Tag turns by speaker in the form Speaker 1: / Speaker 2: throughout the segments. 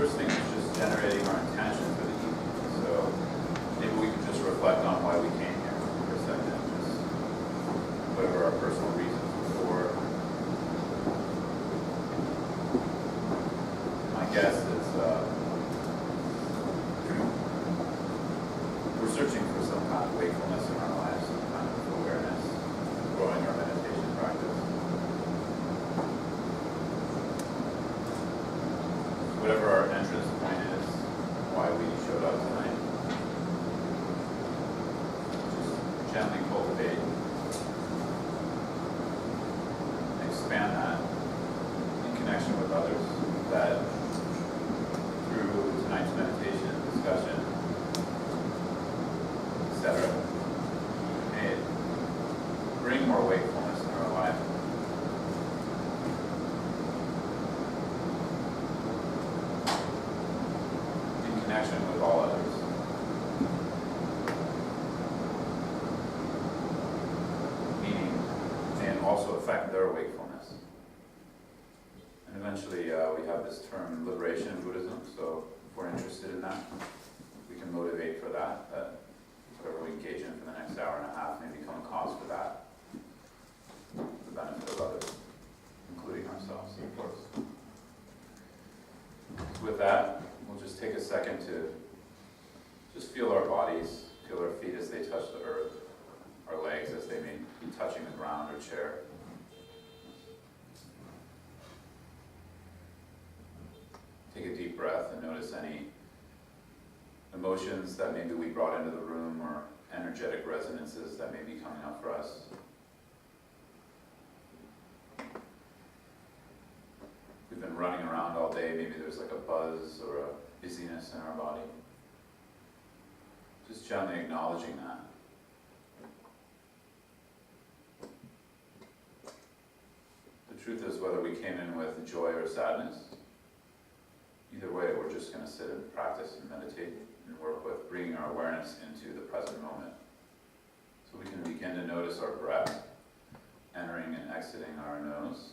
Speaker 1: first thing is just generating our intention for the evening. So maybe we can just reflect on why we came here for a second, just whatever our personal reasons were. My guess is we're searching for some kind of wakefulness in our lives, some kind of awareness, growing our meditation practice. Whatever our entrance point is, why we showed up tonight, just gently cultivate, expand that in connection with others, that through tonight's meditation, discussion, etc., may it bring more wakefulness in our life. Connection with all others. Meaning, and also affect their wakefulness. And eventually we have this term liberation in Buddhism, so if we're interested in that, we can motivate for that, that whatever we engage in for the next hour and a half may become a cause for that, for the benefit of others, including ourselves, of course. So with that, we'll just take a second to just feel our bodies, feel our feet as they touch the earth, our legs as they may be touching the ground or chair. Take a deep breath and notice any emotions that maybe we brought into the room or energetic resonances that may be coming up for us. We've been running around all day, maybe there's like a buzz or a busyness in our body. Just gently acknowledging that. The truth is, whether we came in with joy or sadness, either way, we're just going to sit and practice and meditate and work with bringing our awareness into the present moment. So we can begin to notice our breath, entering and exiting our nose.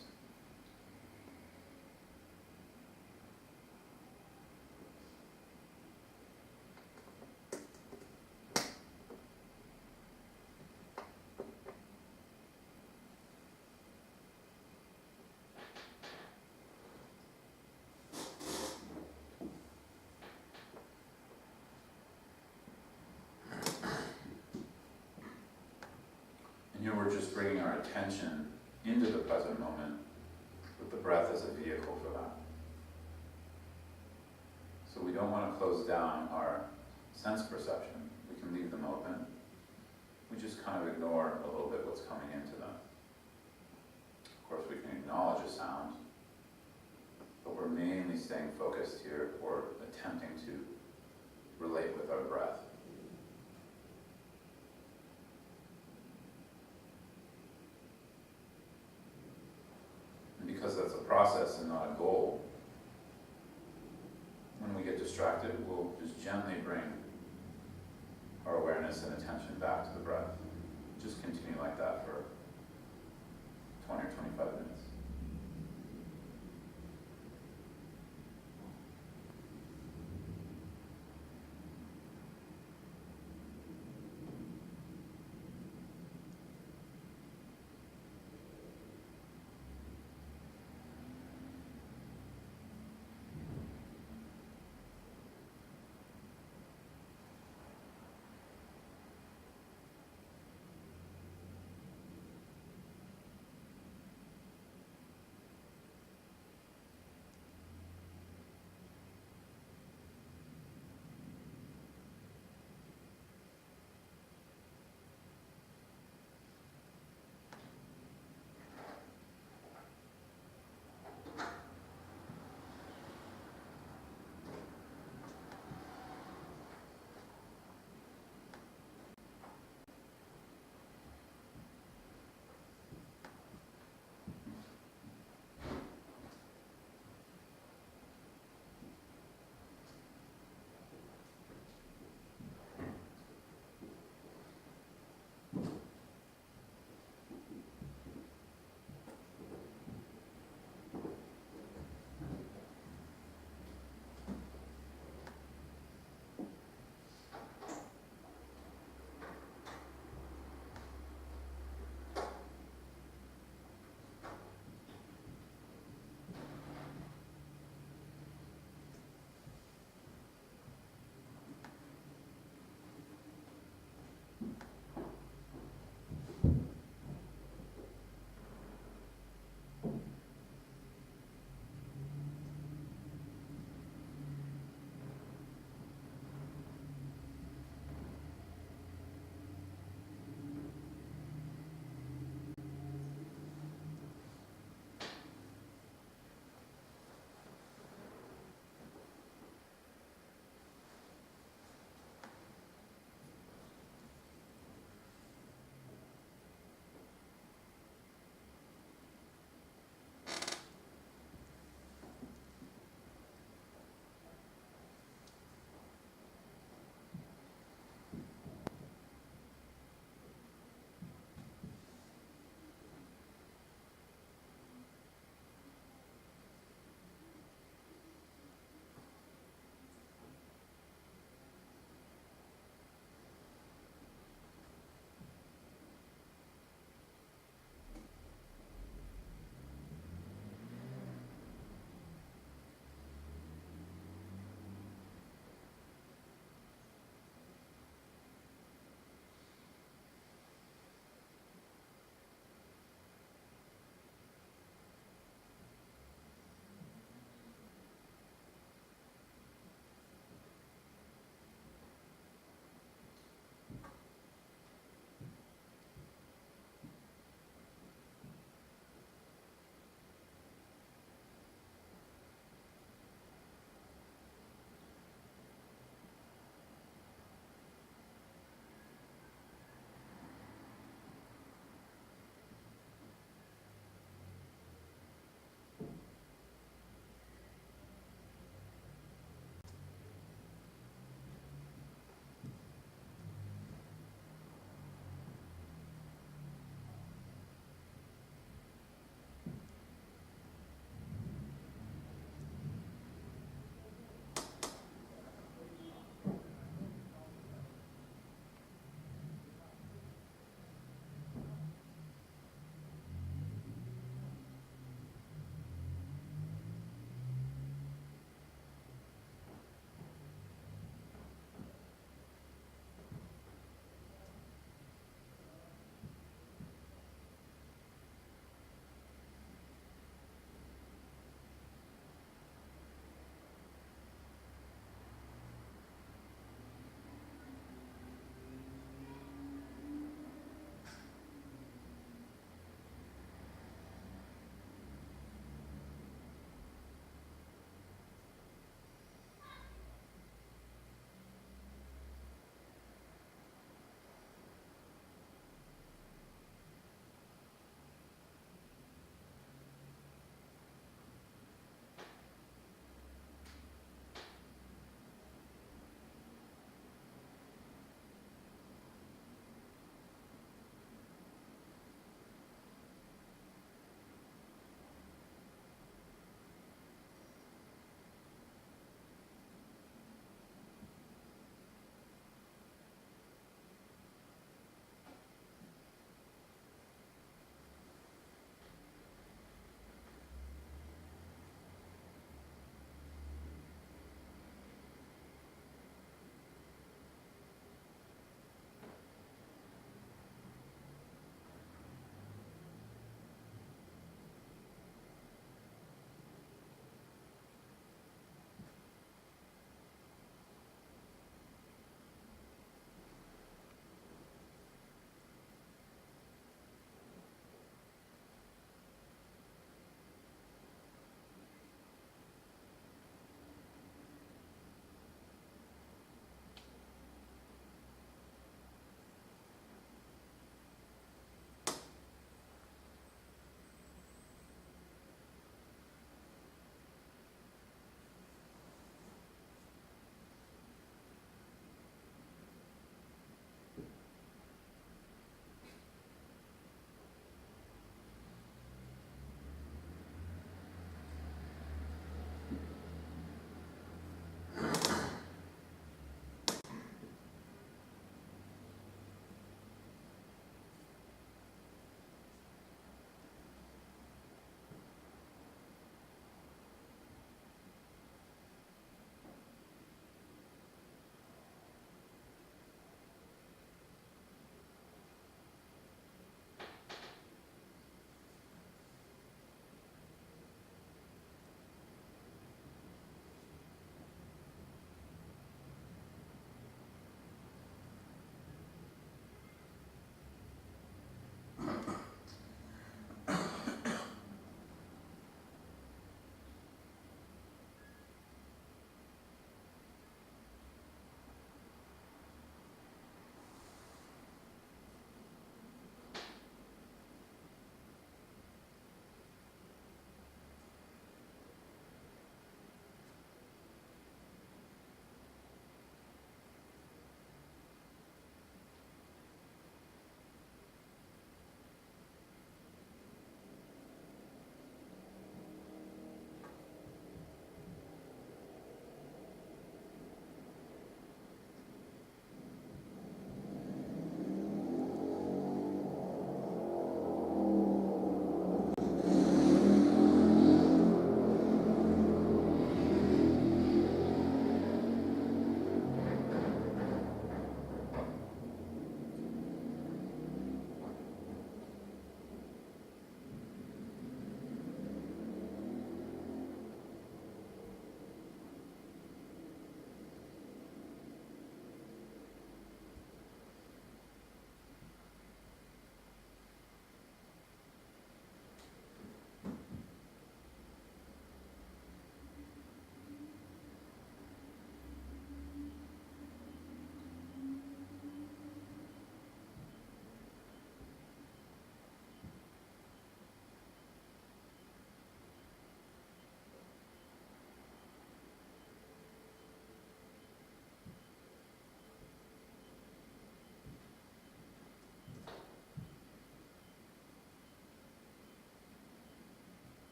Speaker 1: Here we're just bringing our attention into the present moment with the breath as a vehicle for that. So we don't want to close down our sense perception. We can leave them open. We just kind of ignore a little bit what's coming into them. Of course, we can acknowledge a sound, but we're mainly staying focused here or attempting to relate with our breath. Because that's a process and not a goal, when we get distracted, we'll just gently bring our awareness and attention back to the breath. Just continue like that for 20 or 25 minutes.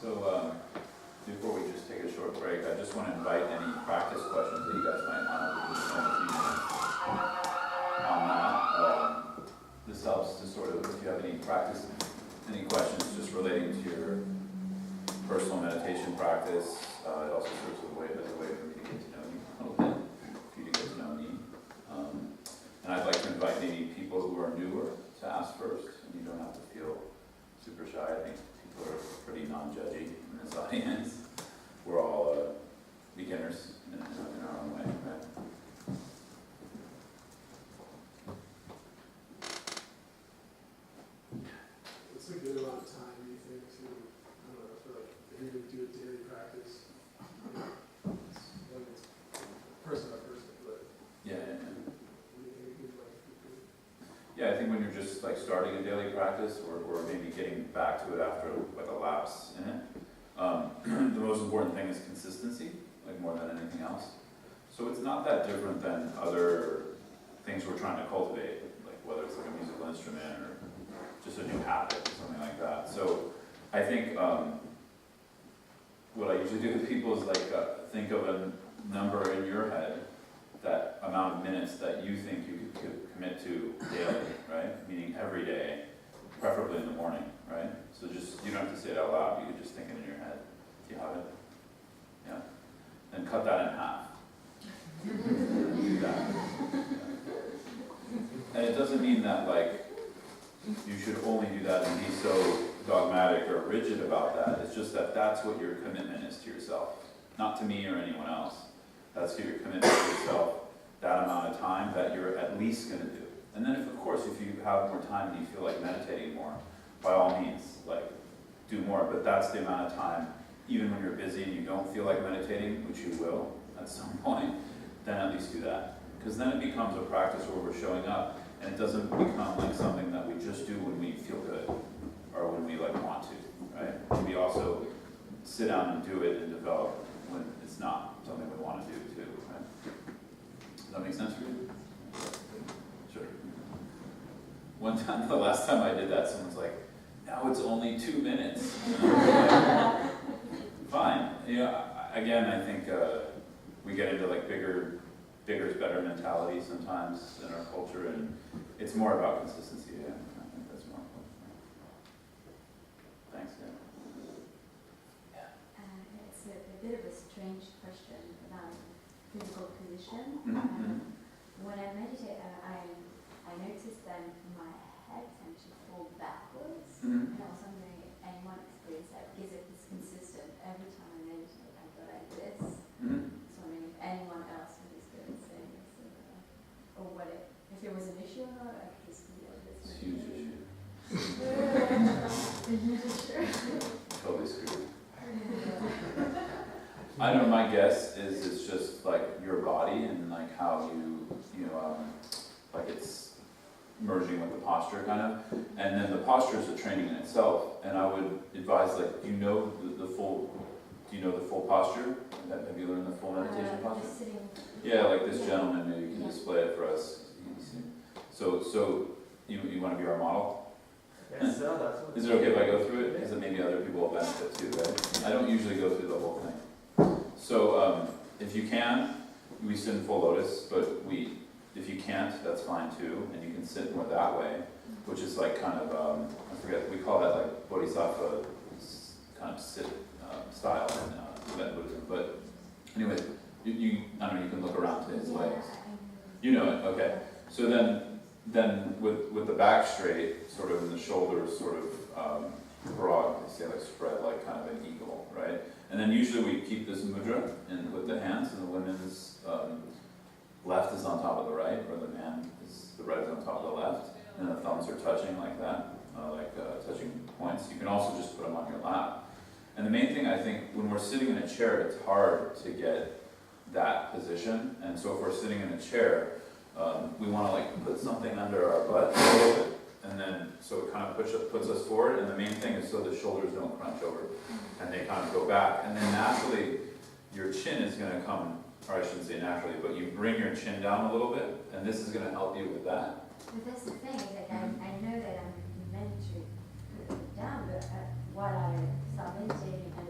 Speaker 1: So before we just take a short break, I just want to invite any practice questions that you guys might have. We'll just spend a few minutes on that. This helps to sort of, if you have any practice, any questions just relating to your personal meditation practice, it also serves as a way for me to get to know you a little bit, for you to get to know me. And I'd like to invite maybe people who are newer to ask first, and you don't have to feel super shy. I think people are pretty non-judgy in this audience. We're all beginners in our own way, right?
Speaker 2: What's a good amount of time, do you think, to, I don't know, for like, if you're going to do a daily practice, it's person by person, but
Speaker 1: Yeah.
Speaker 2: what do you think is like,
Speaker 1: Yeah, I think when you're just like starting a daily practice, or maybe getting back to it after like a lapse in it, the most important thing is consistency, like more than anything else. So it's not that different than other things we're trying to cultivate, like whether it's like a musical instrument or just a new habit or something like that. So I think what I usually do with people is like think of a number in your head, that amount of minutes that you think you could commit to daily, right? Meaning every day, preferably in the morning, right? So just, you don't have to say it out loud, you could just think it in your head. Do you have it? Yeah. Then cut that in half. Do that. And it doesn't mean that like you should only do that and be so dogmatic or rigid about that. It's just that that's what your commitment is to yourself, not to me or anyone else. That's your commitment to yourself, that amount of time that you're at least going to do. And then, of course, if you have more time and you feel like meditating more, by all means, like, do more. But that's the amount of time, even when you're busy and you don't feel like meditating, which you will at some point, then at least do that. Because then it becomes a practice where we're showing up, and it doesn't become like something that we just do when we feel good, or when we like want to, right? We also sit down and do it and develop when it's not something we want to do too, right? Does that make sense for you? Sure. One time, the last time I did that, someone's like, now it's only 2 minutes. Like, fine. You know, again, I think we get into like bigger is better mentality sometimes in our culture, and it's more about consistency. Yeah, I think that's more important. Thanks, yeah.
Speaker 3: It's a bit of a strange question about physical position.
Speaker 1: Mm-hmm.
Speaker 3: When I meditate, I notice that my head tends to fall backwards.
Speaker 1: Mm-hmm.
Speaker 3: And I was wondering if anyone experiences that, because if it's consistent every time I meditate, I go like this.
Speaker 1: Mm-hmm.
Speaker 3: So I mean, if anyone else would experience this, or what if it was an issue or not, I could just feel this.
Speaker 1: It's a huge issue.
Speaker 3: A huge issue.
Speaker 1: Totally screwed. I don't know, my guess is it's just like your body and like how you know, like it's merging with the posture kind of. And then the posture is a training in itself. And I would advise, like, do you know the full posture? Have you learned the full meditation posture? Yeah, like this gentleman, maybe you can display it for us. So you want to be our model?
Speaker 4: Yes, so that's what.
Speaker 1: Is it okay if I go through it? Because then maybe other people will benefit too, right? I don't usually go through the whole thing. So if you can, we sit in full lotus, but if you can't, that's fine too, and you can sit more that way, which is like kind of, I forget, we call that like bodhisattva kind of sit style in Tibetan Buddhism. But anyway, I don't know, you can look around to his legs. You know it, okay. So then with the back straight, sort of, and the shoulders sort of broad, they say like spread like kind of an eagle, right? And then usually we keep this mudra with the hands, and the women's left is on top of the right, or the right is on top of the left, and the thumbs are touching like that, touching points. You can also just put them on your lap. And the main thing, I think, when we're sitting in a chair, it's hard to get that position. And so if we're sitting in a chair, we want to like put something under our butt a little bit, and then so it kind of puts us forward. And the main thing is so the shoulders don't crunch over, and they kind of go back. And then naturally, your chin is going to come, or I shouldn't say naturally, but you bring your chin down a little bit, and this is going to help you with that.
Speaker 3: But that's the thing, is like I know that I'm meant to put it down, but while I start meditating and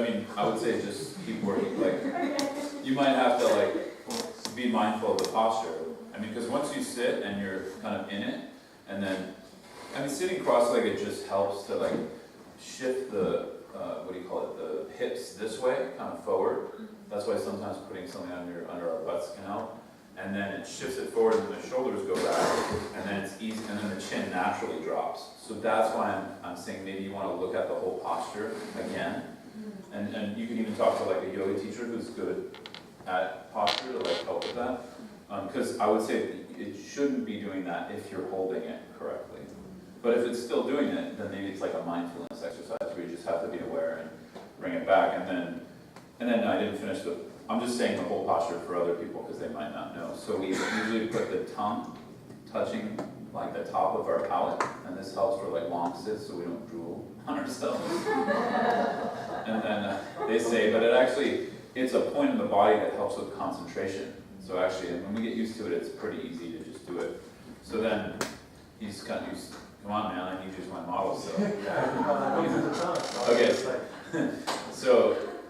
Speaker 1: I mean, I would say just keep working, like, you might have to like be mindful of the posture. I mean, because once you sit and you're kind of in it, and then, I mean, sitting cross-legged just helps to like shift the, what do you call it, the hips this way, kind of forward. That's why sometimes putting something under our butts can help. And then it shifts it forward and the shoulders go back, and then it's easy, and then the chin naturally drops. So that's why I'm saying maybe you want to look at the whole posture again. And you can even talk to like a yoga teacher who's good at posture to like help with that. Because I would say it shouldn't be doing that if you're holding it correctly. But if it's still doing it, then maybe it's like a mindfulness exercise where you just have to be aware and bring it back. And then I didn't finish I'm just saying the whole posture for other people because they might not know. So we usually put the tongue touching like the top of our palate, and this helps for like long sits so we don't drool on ourselves. And then they say, but it's a point in the body that helps with concentration. So actually, when we get used to it, it's pretty easy to just do it. So then he's kind of used, come on man, I need you as my model. So okay,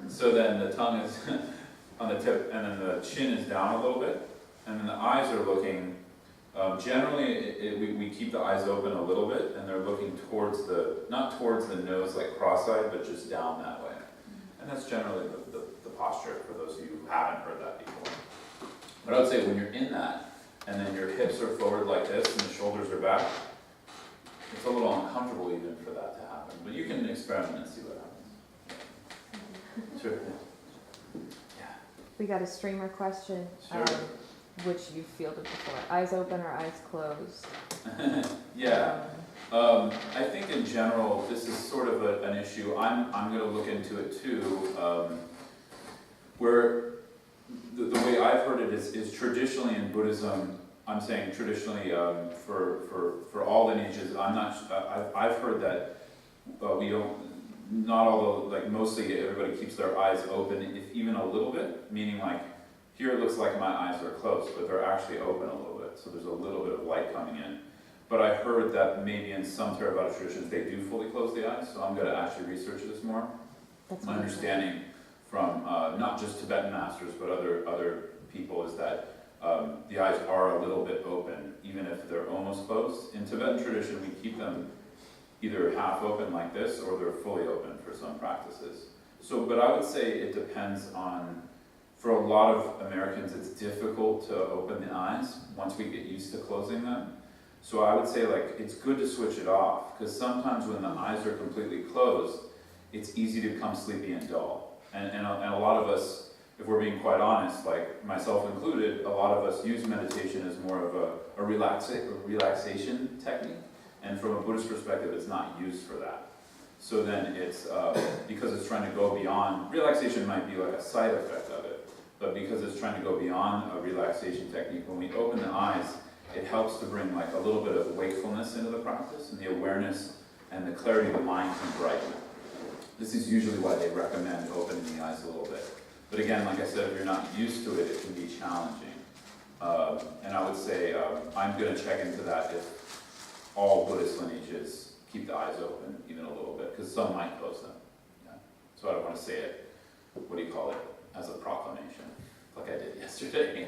Speaker 1: so then the tongue is on the tip, and then the chin is down a little bit, and then the eyes are looking. Generally, we keep the eyes open a little bit, and they're looking towards not towards the nose like cross-eyed, but just down that way. And that's generally the posture for those of you who haven't heard that before. But I would say when you're in that, and then your hips are forward like this, and the shoulders are back, it's a little uncomfortable even for that to happen. But you can experiment and see what happens. Sure. Yeah.
Speaker 5: We got a streamer question,
Speaker 1: Sure.
Speaker 5: which you fielded before. Eyes open or eyes closed?
Speaker 1: Yeah. I think in general, this is sort of an issue. I'm going to look into it too, where the way I've heard it is traditionally in Buddhism. I'm saying traditionally for all lineages. I've heard that we don't. Not although like mostly everybody keeps their eyes open, if even a little bit. Meaning like here it looks like my eyes are closed, but they're actually open a little bit. So there's a little bit of light coming in. But I heard that maybe in some Theravada traditions they do fully close the eyes, so I'm going to actually research this more.
Speaker 5: That's
Speaker 1: My understanding from not just Tibetan masters, but other people is that the eyes are a little bit open, even if they're almost closed. In Tibetan tradition, we keep them either half open like this, or they're fully open for some practices. So, but I would say it depends on, for a lot of Americans, it's difficult to open the eyes once we get used to closing them. So I would say like it's good to switch it off, because sometimes when the eyes are completely closed, it's easy to become sleepy and dull. And a lot of us, if we're being quite honest, like myself included, a lot of us use meditation as more of a relaxation technique. And from a Buddhist perspective, it's not used for that. So then it's, because it's trying to go beyond, relaxation might be like a side effect of it, but because it's trying to go beyond a relaxation technique, when we open the eyes, it helps to bring like a little bit of wakefulness into the practice, and the awareness and the clarity of the mind can brighten. This is usually why they recommend opening the eyes a little bit. But again, like I said, if you're not used to it, it can be challenging. And I would say, I'm going to check into that if all Buddhist lineages keep the eyes open even a little bit, because some might close them. Yeah. So I don't want to say it, what do you call it, as a proclamation, like I did yesterday.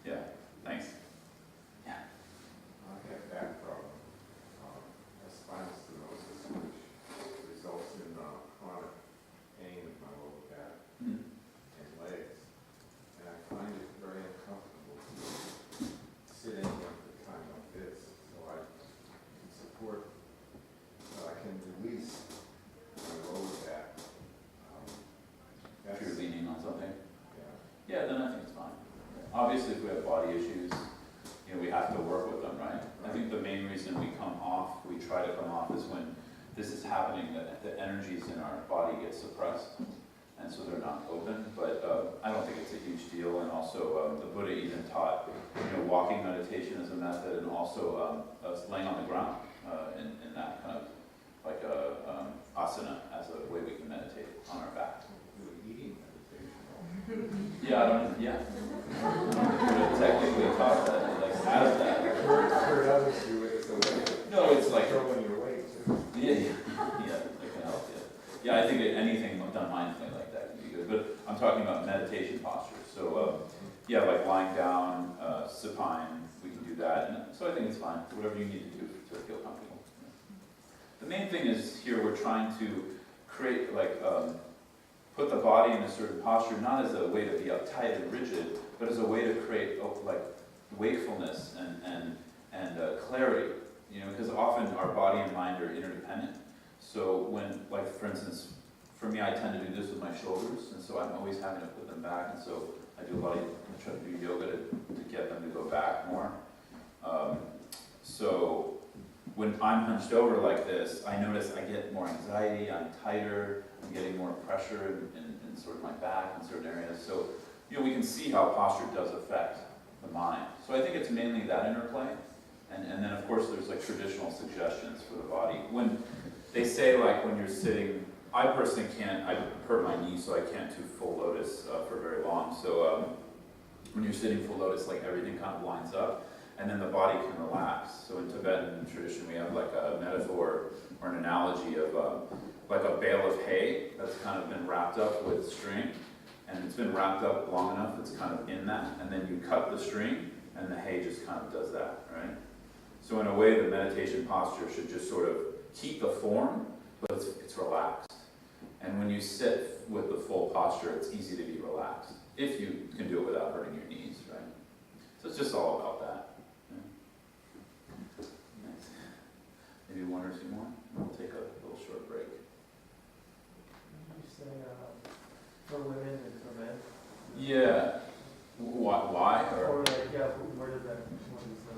Speaker 1: Yeah, thanks. Yeah.
Speaker 6: I have back problem, spinal stenosis, which results in chronic pain in my lower back
Speaker 1: Mm-hmm.
Speaker 6: and legs. And I find it very uncomfortable sitting at the time like this. So I can support, I can release my lower back.
Speaker 1: If you're leaning on something.
Speaker 6: Yeah.
Speaker 1: Yeah, then I think it's fine. Obviously, if we have body issues, we have to work with them, right? I think the main reason we try to come off is when this is happening, that the energies in our body get suppressed, and so they're not open. But I don't think it's a huge deal. And also, the Buddha even taught, walking meditation as a method, and also laying on the ground in that kind of like asana as a way we can meditate on our back.
Speaker 6: Eating meditation.
Speaker 1: Yeah. Buddha technically taught that, like as that.
Speaker 6: Heard others do it as a way of
Speaker 1: No, it's like
Speaker 6: controlling your weight too.
Speaker 1: yeah, it can help. Yeah, I think anything done talking about meditation postures. So, yeah, like lying down, supine, we can do that. And so I think it's fine, whatever you need to do to feel comfortable. The main thing is here we're trying to create, like, put the body in a certain posture, not as a way to be uptight and rigid, but as a way to create, like, wakefulness and clarity. You know, because often our body and mind are interdependent. So when, like, for instance, for me, I tend to do this with my shoulders, and so I'm always having to put them back, and so I try to do yoga to get them to go back more. So when I'm hunched over like this, I notice I get more anxiety, I'm tighter, I'm getting more pressure in sort of my back in certain areas. So, you know, we can see how posture does affect the mind. So I think it's mainly that interplay. And then, of course, there's like traditional suggestions for the body. When they say, like, when you're sitting, I personally can't, I hurt my knee, so I can't do full lotus for very long. So when you're sitting full lotus, like, everything kind of lines up, and then the body can relax. So in Tibetan tradition, we have like a metaphor or an analogy of like a bale of hay that's kind of been wrapped up with string, and it's been wrapped up long enough, it's kind of in that, and then you cut the string, and the hay just kind of does that, right? So in a way, the meditation posture should just sort of keep the form, but it's relaxed. And when you sit with the full posture, it's easy to be relaxed, if you can do it without hurting your knees, right? So it's just all about that. Yeah. Nice. Maybe one or two more, and we'll take a little short break.
Speaker 4: You say for women and for men?
Speaker 1: Yeah. Why?
Speaker 4: Or like, yeah, where does that, what is the,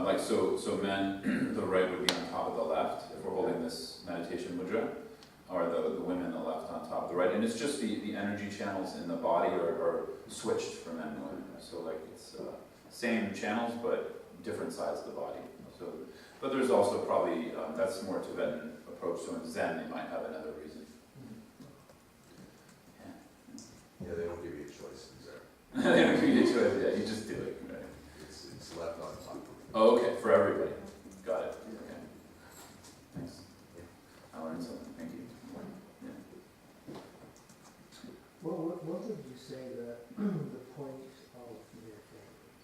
Speaker 1: Like, so men, the right would be on top of the left, if we're holding this meditation mudra, or the women, the left on top of the right. And it's just the energy channels in the body are switched for men and women. So like it's same channels, but different sides of the body. So, but there's also probably, that's more Tibetan approach. So in Zen, they might have another reason.
Speaker 7: Yeah, they don't give you a choice, exactly.
Speaker 1: They don't give you a choice, yeah, you just do it, right?
Speaker 7: It's left on top.
Speaker 1: Oh, okay, for everybody. Got it. Okay. Thanks. I learned something. Thank you. Yeah.
Speaker 8: Well, what would you say the point of your faith is?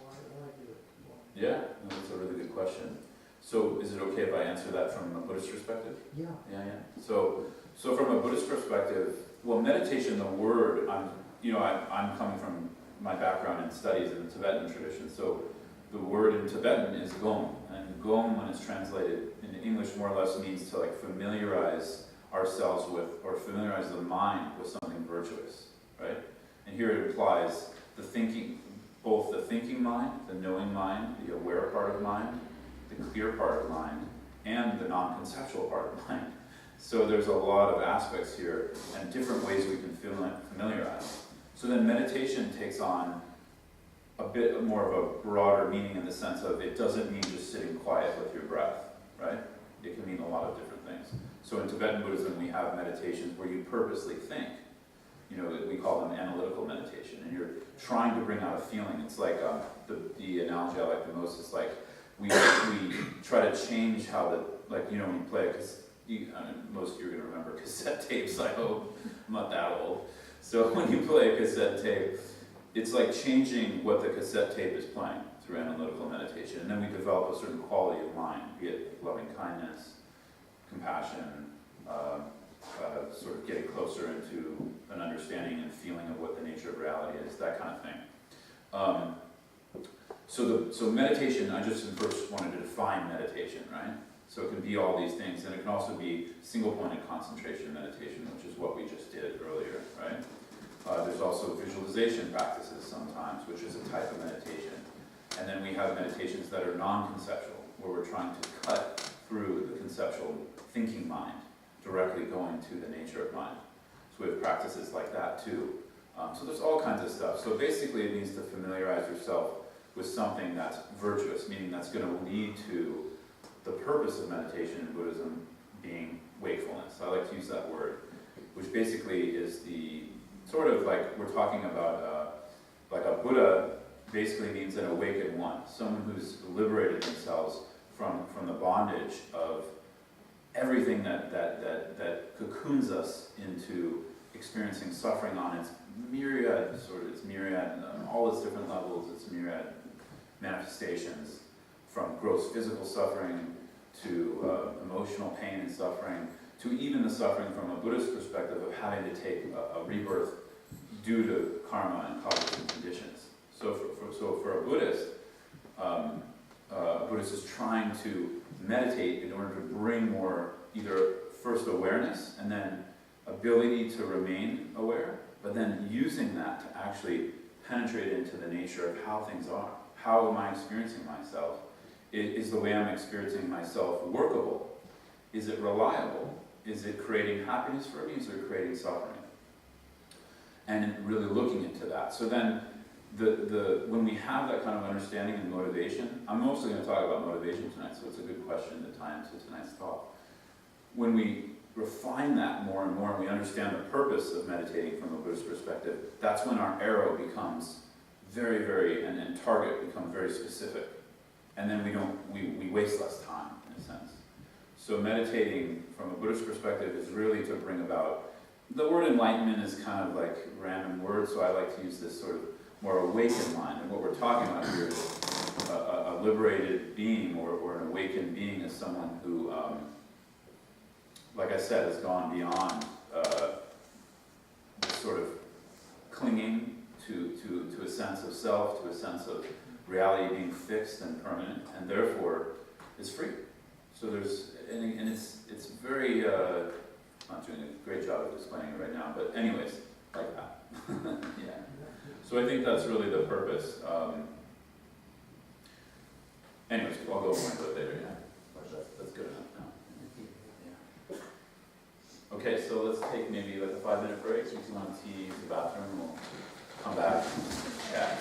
Speaker 8: Why do it?
Speaker 1: Yeah, no, that's a really good question. So is it okay if I answer that from a Buddhist perspective?
Speaker 8: Yeah.
Speaker 1: Yeah. So from a Buddhist perspective, well, meditation, the word, I'm coming from my background in studies in the Tibetan tradition. So the word in Tibetan is gom, and gom, when it's translated into English, more or less means to like familiarize ourselves with, or familiarize the mind with something virtuous, right? And here it implies the thinking, both the thinking mind, the knowing mind, the aware part of mind, the clear part of mind, and the non-conceptual part of mind. So there's a lot of aspects here and different ways we can familiarize. So then meditation takes on a bit more of a broader meaning in the sense of it doesn't mean just sitting quiet with your breath, right? It can mean a lot of different things. So in Tibetan Buddhism, we have meditations where you purposely think. You know, we call them analytical meditation, and you're trying to bring out a feeling. It's like the analogy I like the most is like we try to change how when you play most of you are going to remember cassette tapes, I hope. I'm not that old. So when you play a cassette tape, it's like changing what the cassette tape is playing through analytical meditation. And then we develop a certain quality of mind, be it loving kindness, compassion, sort of getting closer into an understanding and feeling of what the nature of reality is, that kind of thing. So meditation, I just first wanted to define meditation, right? So it can be all these things, and it can also be single-pointed concentration meditation, which is what we just did earlier, right? There's also visualization practices sometimes, which is a type of meditation. And then we have meditations that are non-conceptual, where we're trying to cut through the conceptual thinking mind, directly going to the nature of mind. So we have practices like that too. So there's all kinds of stuff. So basically it means to familiarize yourself with something that's virtuous, meaning that's going to lead to the purpose of meditation in Buddhism being wakefulness. I like to use that word, which basically is the sort of like we're talking about like a Buddha basically means an awakened one, someone who's liberated themselves from the bondage of everything that cocoons us into experiencing suffering on its myriad, all its different levels, its myriad manifestations, from gross physical suffering to emotional pain and suffering, to even the suffering from a Buddhist perspective of having to take a rebirth due to karma and causes conditions. So for a Buddhist, is trying to meditate in order to bring more, either first awareness and then ability to remain aware, but then using that to actually penetrate into the nature of how things are. How am I experiencing myself? Is the way I'm experiencing myself workable? Is it reliable? Is it creating happiness for me? Is it creating suffering? And really looking into that. So then, when we have that kind of understanding and motivation, I'm mostly going to talk about motivation tonight, so it's a good question to tie into tonight's talk. When we refine that more and more, and we understand the purpose of meditating from a Buddhist perspective, that's when our arrow becomes very, very, and target become very specific. And then we waste less time, in a sense. So meditating from a Buddhist perspective is really to bring about, the word enlightenment is kind of like a random word, so I like to use this sort of more awakened mind. And what we're talking about here is a liberated being, or an awakened being, is someone who, like I said, has gone beyond this sort of clinging to a sense of self, to a sense of reality being fixed and permanent, and therefore is free. So there's, and it's very, I'm not doing a great job of explaining it right now, but anyways, like that. Yeah. So I think that's really the purpose. Anyways, I'll go more into it later, yeah. That's good enough now. Yeah. Okay, so let's take maybe like a 5-minute break, so if you want to use the bathroom, we'll come back. Yeah.